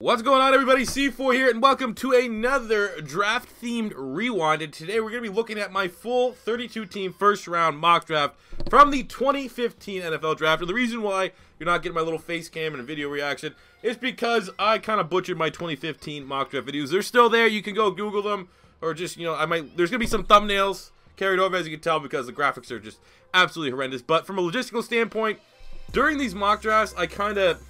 What's going on, everybody? C4 here, and welcome to another draft-themed rewind. And today we're going to be looking at my full 32-team first-round mock draft from the 2015 NFL Draft. And the reason why you're not getting my little face cam and video reaction is because I kind of butchered my 2015 mock draft videos. They're still there. You can go Google them, or just, there's going to be some thumbnails carried over, as you can tell, because the graphics are just absolutely horrendous. But from a logistical standpoint, during these mock drafts, I kind of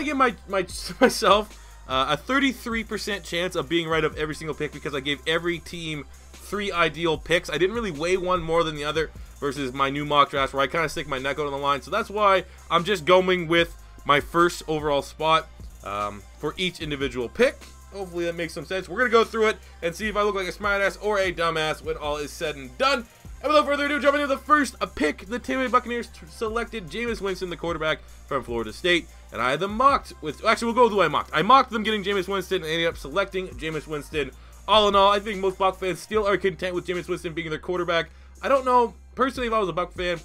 give myself a 33% chance of being right of every single pick because I gave every team 3 ideal picks. I didn't really weigh one more than the other versus my new mock draft where I kind of stick my neck out on the line. So that's why I'm just going with my first overall spot for each individual pick. Hopefully that makes some sense. We're going to go through it and see if I look like a smartass or a dumbass when all is said and done. And without further ado, jumping into the first pick, the Tampa Bay Buccaneers selected Jameis Winston, the quarterback from Florida State. And I had them mocked with, actually we'll go with who I mocked. I mocked them getting Jameis Winston and ended up selecting Jameis Winston. All in all, I think most Buc fans still are content with Jameis Winston being their quarterback. I don't know, personally, if I was a Buc fan,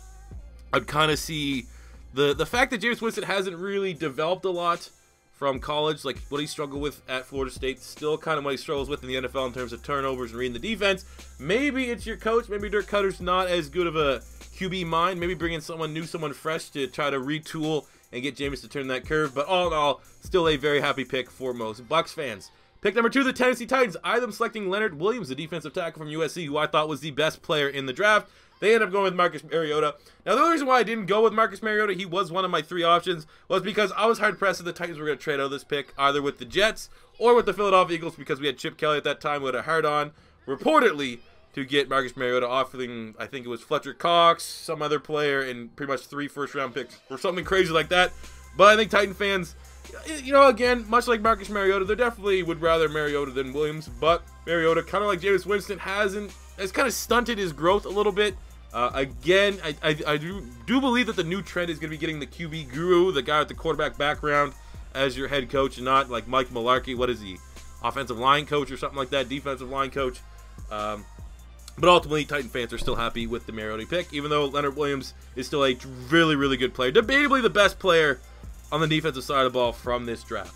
I'd kind of see the fact that Jameis Winston hasn't really developed a lot from college, like what he struggled with at Florida State, still kind of what he struggles with in the NFL in terms of turnovers and reading the defense. Maybe it's your coach, maybe Dirk Cutter's not as good of a QB mind, maybe bring in someone new, someone fresh to try to retool and get Jameis to turn that curve. But all in all, still a very happy pick for most Bucs fans. Pick number 2, the Tennessee Titans. I had them selecting Leonard Williams, the defensive tackle from USC, who I thought was the best player in the draft. They ended up going with Marcus Mariota. Now, the only reason why I didn't go with Marcus Mariota, he was one of my 3 options, was because I was hard-pressed that the Titans were going to trade out of this pick, either with the Jets or with the Philadelphia Eagles, because we had Chip Kelly at that time who had a hard-on, reportedly, to get Marcus Mariota, offering, I think it was Fletcher Cox, some other player, and pretty much 3 first-round picks, or something crazy like that. But I think Titan fans, again, much like Marcus Mariota, they definitely would rather Mariota than Williams, but Mariota, kind of like Jameis Winston, has kind of stunted his growth a little bit. Again, I do believe that the new trend is going to be getting the QB guru, the guy with the quarterback background, as your head coach, and not like Mike Mularkey. What is he? Offensive line coach or something like that, defensive line coach. But ultimately, Titan fans are still happy with the Mariota pick, even though Leonard Williams is still a really, really good player. Debatably the best player on the defensive side of the ball from this draft.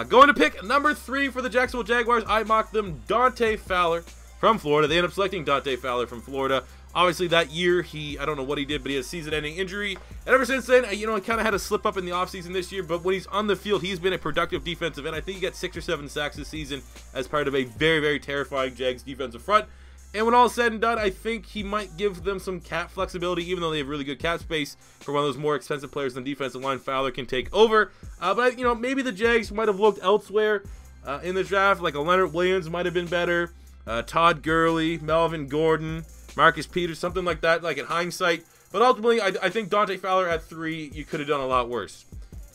Going to pick number 3 for the Jacksonville Jaguars, I mocked them Dante Fowler from Florida. They ended up selecting Dante Fowler from Florida. Obviously, that year, I don't know what he did, but he had a season-ending injury. And ever since then, he kind of had a slip-up in the offseason this year, but when he's on the field, he's been a productive defensive end. I think he got 6 or 7 sacks this season as part of a very, very terrifying Jags defensive front. And when all is said and done, I think he might give them some cap flexibility, even though they have really good cap space for one of those more expensive players than defensive line. Fowler can take over. But, maybe the Jags might have looked elsewhere in the draft, like a Leonard Williams might have been better. Todd Gurley, Melvin Gordon, Marcus Peters, something like that, like in hindsight. But ultimately, I think Dante Fowler at 3, you could have done a lot worse.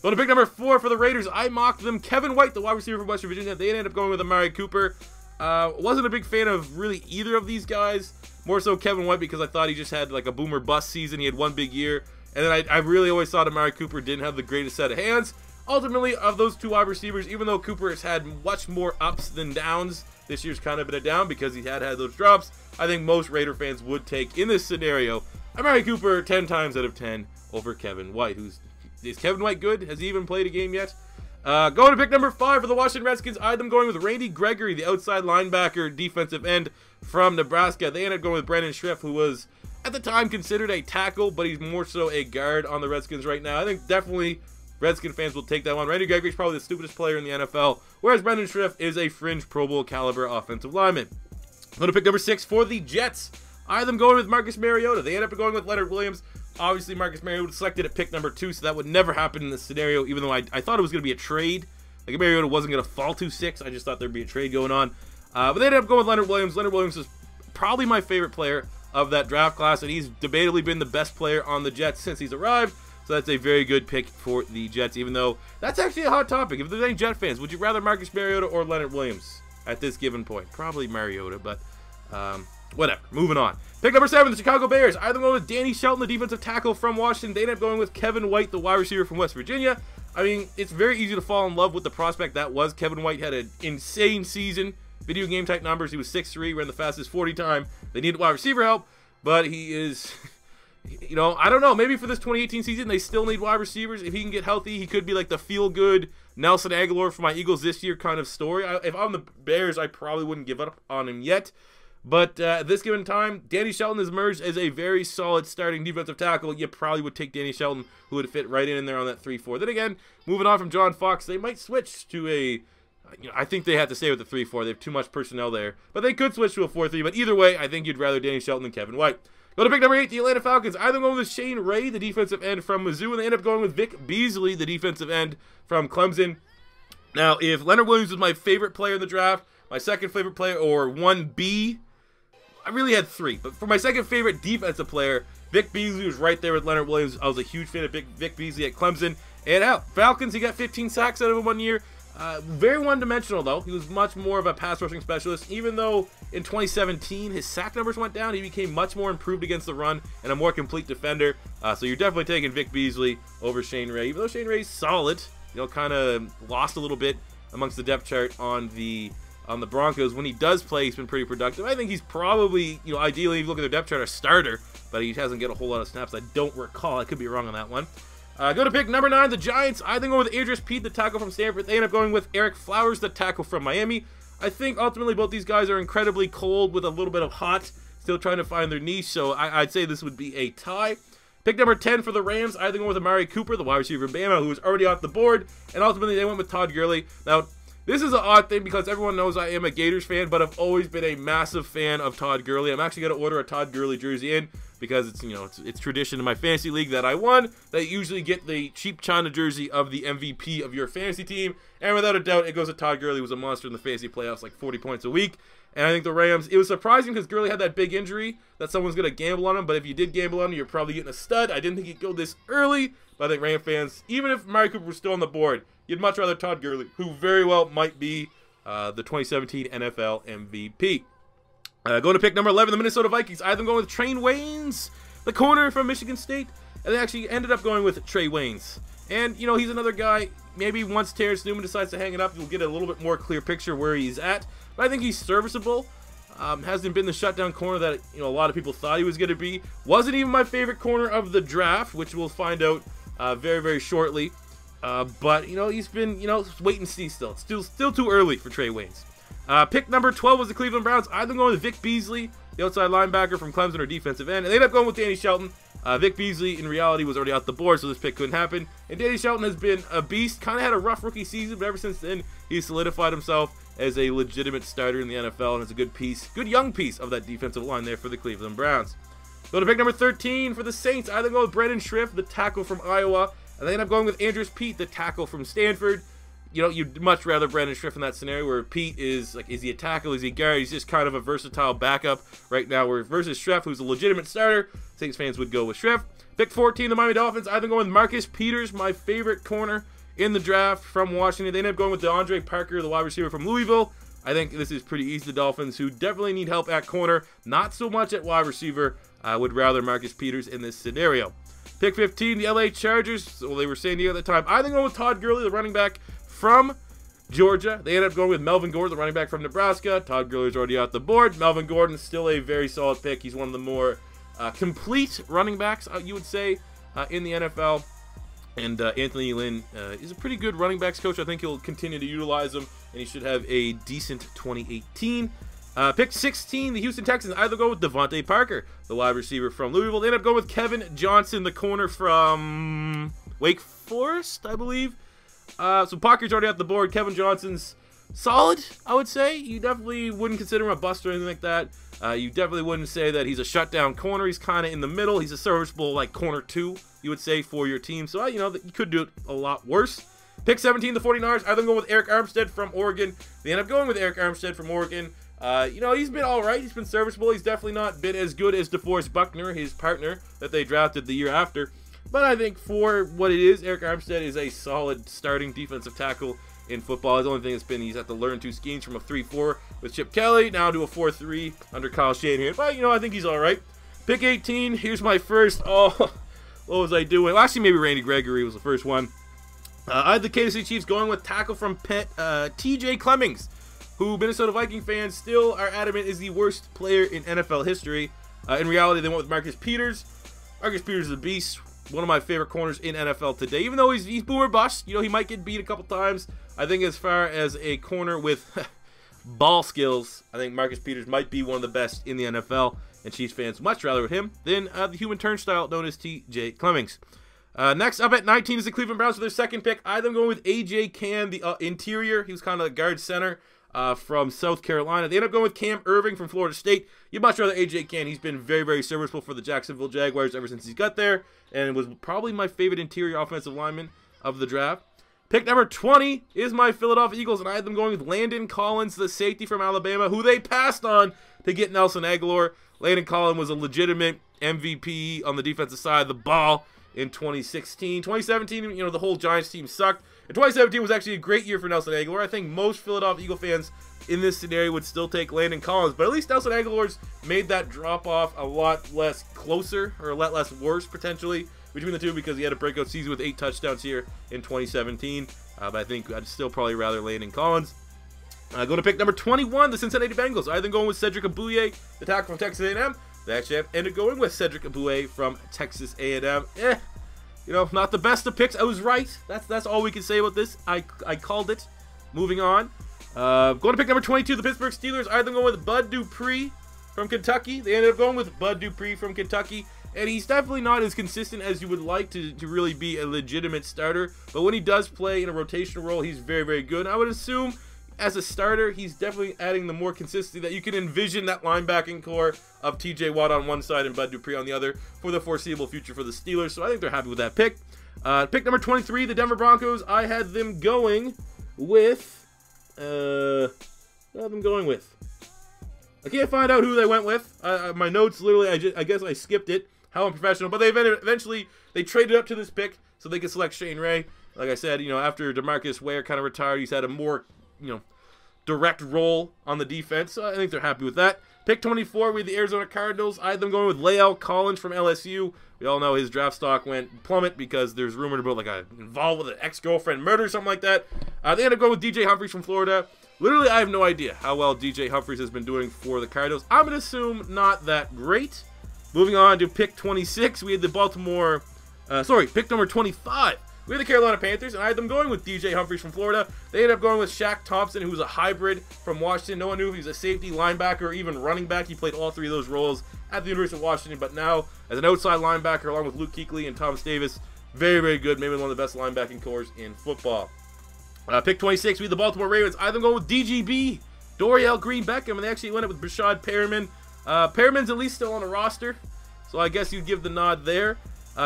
Going to pick number 4 for the Raiders, I mocked them Kevin White, the wide receiver from West Virginia. They ended up going with Amari Cooper. Wasn't a big fan of really either of these guys. More so Kevin White because I thought he just had like a boomer bust season. He had one big year. And then I really always thought Amari Cooper didn't have the greatest set of hands. Ultimately, of those 2 wide receivers, even though Cooper has had much more ups than downs, this year's kind of been a down because he had those drops. I think most Raider fans would take, in this scenario, Amari Cooper 10 times out of 10 over Kevin White. Is Kevin White good? Has he even played a game yet? Going to pick number 5 for the Washington Redskins. I had them going with Randy Gregory, the outside linebacker, defensive end from Nebraska. They ended up going with Brandon Schriff, who was, at the time, considered a tackle, but he's more so a guard on the Redskins right now. I think definitely Redskin fans will take that one. Randy Gregory is probably the stupidest player in the NFL, whereas Brandon Schriff is a fringe Pro Bowl caliber offensive lineman. Going to pick number 6 for the Jets. I had them going with Marcus Mariota. They ended up going with Leonard Williams. Obviously, Marcus Mariota was selected at pick number 2, so that would never happen in this scenario, even though I thought it was going to be a trade. Like, Mariota wasn't going to fall to 6. I just thought there'd be a trade going on. But they ended up going with Leonard Williams. Leonard Williams is probably my favorite player of that draft class, and he's debatably been the best player on the Jets since he's arrived. So that's a very good pick for the Jets, even though that's actually a hot topic. If there's any Jet fans, would you rather Marcus Mariota or Leonard Williams at this given point? Probably Mariota, but whatever. Moving on. Pick number 7, the Chicago Bears. I had them going with Danny Shelton, the defensive tackle from Washington. They ended up going with Kevin White, the wide receiver from West Virginia. I mean, it's very easy to fall in love with the prospect that was. Kevin White had an insane season. Video game type numbers. He was 6'3", ran the fastest 40 time. They needed wide receiver help, but he is You know, I don't know. Maybe for this 2018 season, they still need wide receivers. If he can get healthy, he could be like the feel-good Nelson Aguilar for my Eagles this year kind of story. If I'm the Bears, I probably wouldn't give up on him yet. But at this given time, Danny Shelton has emerged as a very solid starting defensive tackle. You probably would take Danny Shelton, who would fit right in there on that 3-4. Then again, moving on from John Fox, they might switch to a... I think they have to stay with the 3-4. They have too much personnel there. But they could switch to a 4-3. But either way, I think you'd rather Danny Shelton than Kevin White. Go to pick number 8, the Atlanta Falcons. Either going with Shane Ray, the defensive end from Mizzou, and they end up going with Vic Beasley, the defensive end from Clemson. Now, if Leonard Williams was my favorite player in the draft, my second favorite player, or 1B, I really had 3. But for my second favorite defensive player, Vic Beasley was right there with Leonard Williams. I was a huge fan of Vic Beasley at Clemson. And out, Falcons, he got 15 sacks out of him 1 year. Very one-dimensional, though. He was much more of a pass-rushing specialist. Even though in 2017 his sack numbers went down, he became much more improved against the run and a more complete defender. So you're definitely taking Vic Beasley over Shane Ray. Even though Shane Ray's solid, you know, kind of lost a little bit amongst the depth chart on the Broncos. When he does play, he's been pretty productive. I think he's probably, you know, ideally, if you look at their depth chart, a starter, but he hasn't get a whole lot of snaps. I don't recall. I could be wrong on that one. Go to pick number 9, the Giants. I think going with Andres Pete, the tackle from Stanford. They end up going with Eric Flowers, the tackle from Miami. I think ultimately both these guys are incredibly cold with a little bit of hot, still trying to find their niche, so I'd say this would be a tie. Pick number 10 for the Rams. I think going with Amari Cooper, the wide receiver from Bama, who was already off the board, and ultimately they went with Todd Gurley. Now, this is an odd thing because everyone knows I am a Gators fan, but I've always been a massive fan of Todd Gurley. I'm actually going to order a Todd Gurley jersey in because it's, you know, it's tradition in my fantasy league that I won. They usually get the cheap China jersey of the MVP of your fantasy team, and without a doubt, it goes to Todd Gurley, who was a monster in the fantasy playoffs, like 40 points a week. And I think the Rams, it was surprising because Gurley had that big injury that someone's going to gamble on him, but if you did gamble on him, you're probably getting a stud. I didn't think he'd go this early, but I think Ram fans, even if Amari Cooper was still on the board, you'd much rather Todd Gurley, who very well might be the 2017 NFL MVP. Going to pick number 11, the Minnesota Vikings. I have them going with Trey Waynes, the corner from Michigan State, and they actually ended up going with Trey Waynes. And, you know, he's another guy, maybe once Terrence Newman decides to hang it up, you'll get a little bit more clear picture where he's at. But I think he's serviceable. Hasn't been the shutdown corner that, you know, a lot of people thought he was going to be. Wasn't even my favorite corner of the draft, which we'll find out very, very shortly. But, you know, he's been, you know, wait and see still. It's still too early for Trey Waynes. Pick number 12 was the Cleveland Browns. I think going with Vic Beasley, the outside linebacker from Clemson, or defensive end. And they ended up going with Danny Shelton. Vic Beasley, in reality, was already out the board, so this pick couldn't happen. And Danny Shelton has been a beast. Kind of had a rough rookie season, but ever since then, he's solidified himself as a legitimate starter in the NFL, and is a good piece, good young piece of that defensive line there for the Cleveland Browns. Go to pick number 13 for the Saints. I think go with Brandon Schrift, the tackle from Iowa. And they end up going with Andres Pete, the tackle from Stanford. You know, you'd much rather Brandon Schrift in that scenario where Pete is, like, is he a tackle, is he a Garrett? He's just kind of a versatile backup right now, where versus Schrift, who's a legitimate starter, Saints fans would go with Schrift. Pick 14, the Miami Dolphins. I think going with Marcus Peters, my favorite corner in the draft from Washington. They end up going with DeAndre Parker, the wide receiver from Louisville. I think this is pretty easy. The Dolphins, who definitely need help at corner, not so much at wide receiver, would rather Marcus Peters in this scenario. Pick 15, the LA Chargers. Well, they were San Diego at the time. I think going with Todd Gurley, the running back from Georgia. They ended up going with Melvin Gordon, the running back from Nebraska. Todd Gurley's already out the board. Melvin Gordon's still a very solid pick. He's one of the more complete running backs, you would say, in the NFL. And Anthony Lynn is a pretty good running backs coach. I think he'll continue to utilize him, and he should have a decent 2018. Pick 16, the Houston Texans. Either go with Devontae Parker, the wide receiver from Louisville. They end up going with Kevin Johnson, the corner from Wake Forest, I believe. So Parker's already out the board. Kevin Johnson's solid, I would say. You definitely wouldn't consider him a bust or anything like that. You definitely wouldn't say that he's a shutdown corner. He's kind of in the middle. He's a serviceable, like, corner 2, you would say, for your team. So, you know, you could do it a lot worse. Pick 17, the 49ers. I think going with Eric Armstead from Oregon. They end up going with Eric Armstead from Oregon. You know, he's been all right. He's been serviceable. He's definitely not been as good as DeForest Buckner, his partner, that they drafted the year after. But I think for what it is, Eric Armstead is a solid starting defensive tackle in football. His only thing has been he's had to learn 2 schemes from a 3-4 with Chip Kelly, now to a 4-3 under Kyle Shanahan. But, you know, I think he's all right. Pick 18, here's my first, what was I doing? Well, actually, maybe Randy Gregory was the first one. I had the Kansas City Chiefs going with tackle from Pitt, T.J. Clemmings, who Minnesota Viking fans still are adamant is the worst player in NFL history. In reality, they went with Marcus Peters. Marcus Peters is a beast. One of my favorite corners in NFL today. Even though he's boomer bust, you know, he might get beat a couple times. I think as far as a corner with ball skills, I think Marcus Peters might be one of the best in the NFL. And Chiefs fans much rather with him than the human turnstile known as T.J. Clemmings. Next up at 19 is the Cleveland Browns for their second pick. I'm going with A.J. Can, the interior. He was kind of a guard center from South Carolina. They end up going with Cam Irving from Florida State. You'd much rather A.J. Can. He's been very, very serviceable for the Jacksonville Jaguars ever since he's got there. And was probably my favorite interior offensive lineman of the draft. Pick number 20 is my Philadelphia Eagles, and I had them going with Landon Collins, the safety from Alabama, who they passed on to get Nelson Aguilar. Landon Collins was a legitimate MVP on the defensive side of the ball in 2016. 2017, you know, the whole Giants team sucked. And 2017 was actually a great year for Nelson Aguilar. I think most Philadelphia Eagle fans in this scenario would still take Landon Collins, but at least Nelson Aguilar's made that drop-off a lot less closer, or a lot less worse, potentially, between the two, because he had a breakout season with 8 touchdowns here in 2017. But I think I'd still probably rather Landon Collins. Going to pick number 21, the Cincinnati Bengals. I then going with Cedric Abouye, the tackle from Texas A&M. They actually ended going with Cedric Abouye from Texas A&M. You know, not the best of picks. I was right. That's all we can say about this. I called it. Moving on. Going to pick number 22, the Pittsburgh Steelers. I then going with Bud Dupree from Kentucky. They ended up going with Bud Dupree from Kentucky. And he's definitely not as consistent as you would like to really be a legitimate starter. But when he does play in a rotational role, he's very, very good. And I would assume as a starter, he's definitely adding the more consistency that you can envision that linebacking core of TJ Watt on one side and Bud Dupree on the other for the foreseeable future for the Steelers. So I think they're happy with that pick. Pick number 23, the Denver Broncos. I had them going with... I can't find out who they went with. My notes, literally, I guess I skipped it. How unprofessional. But they eventually traded up to this pick so they could select Shane Ray. Like I said, you know, after DeMarcus Ware kind of retired, he's had a more, you know, direct role on the defense. So I think they're happy with that. Pick 24, we had the Arizona Cardinals. I had them going with Lael Collins from LSU. We all know his draft stock went plummet because there's rumored about like involved with an ex-girlfriend murder or something like that. They ended up going with DJ Humphries from Florida. Literally, I have no idea how well DJ Humphries has been doing for the Cardinals. I'm going to assume not that great. Moving on to pick 26, we had the pick number 25. We had the Carolina Panthers, and I had them going with DJ Humphries from Florida. They ended up going with Shaq Thompson, who was a hybrid from Washington. No one knew if he was a safety, linebacker, or even running back. He played all 3 of those roles at the University of Washington, but now as an outside linebacker along with Luke Kuechly and Thomas Davis, very, very good. Maybe one of the best linebacking cores in football. Pick 26, we had the Baltimore Ravens. I had them going with DGB, Dorial Green-Beckham, and they actually went up with Brashad Perriman. Perriman's at least still on the roster, so I guess you'd give the nod there.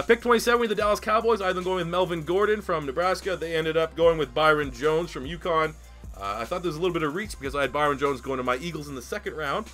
Pick 27, we had the Dallas Cowboys. I had them going with Melvin Gordon from Nebraska. They ended up going with Byron Jones from UConn. I thought there was a little bit of reach because I had Byron Jones going to my Eagles in the second round.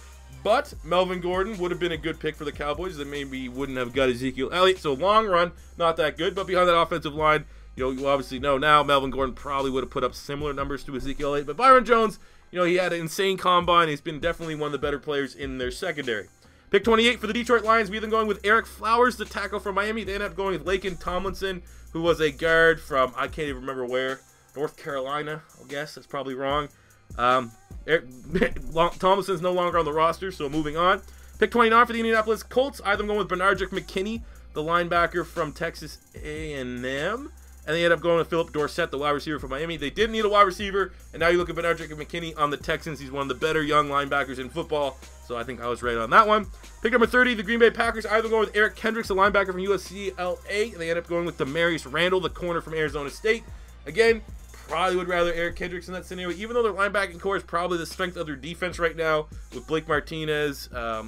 But Melvin Gordon would have been a good pick for the Cowboys. They maybe wouldn't have got Ezekiel Elliott. So long run, not that good. But behind that offensive line, you know, you obviously know now Melvin Gordon probably would have put up similar numbers to Ezekiel Elliott. But Byron Jones, you know, he had an insane combine. He's been definitely one of the better players in their secondary. Pick 28 for the Detroit Lions. We had them going with Eric Flowers, the tackle from Miami. They ended up going with Laken Tomlinson, who was a guard from, I can't even remember where, North Carolina, I guess. That's probably wrong. Tomlinson's no longer on the roster, so moving on. Pick 29 for the Indianapolis Colts. I had them going with Benardrick McKinney, the linebacker from Texas A&M. And they ended up going with Philip Dorsett, the wide receiver from Miami. They didn't need a wide receiver, and now you look at Benardrick McKinney on the Texans. He's one of the better young linebackers in football, so I think I was right on that one. Pick number 30, the Green Bay Packers. I had them going with Eric Kendricks, the linebacker from USCLA. They ended up going with Demarius Randall, the corner from Arizona State. Again, probably would rather Eric Kendricks in that scenario, even though their linebacking core is probably the strength of their defense right now with Blake Martinez. I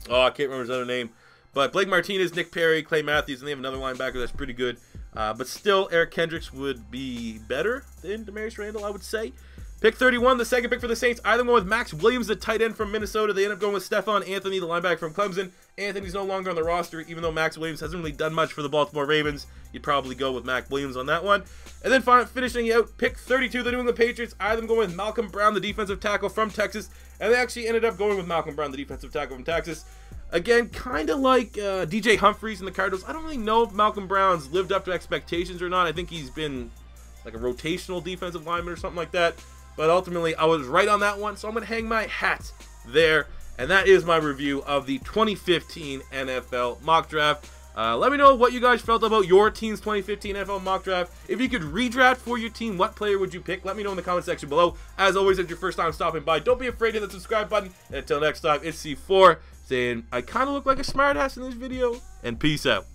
can't remember his other name. But Blake Martinez, Nick Perry, Clay Matthews, and they have another linebacker that's pretty good. But still, Eric Kendricks would be better than Demarius Randall, I would say. Pick 31, the second pick for the Saints. I then go with Max Williams, the tight end from Minnesota. They end up going with Stephon Anthony, the linebacker from Clemson. Anthony's no longer on the roster, even though Max Williams hasn't really done much for the Baltimore Ravens. You'd probably go with Max Williams on that one. And then finishing out, pick 32, the New England Patriots. I then go with Malcolm Brown, the defensive tackle from Texas. And they actually ended up going with Malcolm Brown, the defensive tackle from Texas. Again, kind of like DJ Humphries and the Cardinals. I don't really know if Malcolm Brown's lived up to expectations or not. I think he's been like a rotational defensive lineman or something like that. But ultimately, I was right on that one, so I'm going to hang my hat there And that is my review of the 2015 NFL mock draft. Let me know what you guys felt about your team's 2015 NFL mock draft. If you could redraft for your team, what player would you pick? Let me know in the comment section below. As always, if it's your first time stopping by, don't be afraid to hit the subscribe button. And until next time, it's C4 saying I kind of look like a smartass in this video. And peace out.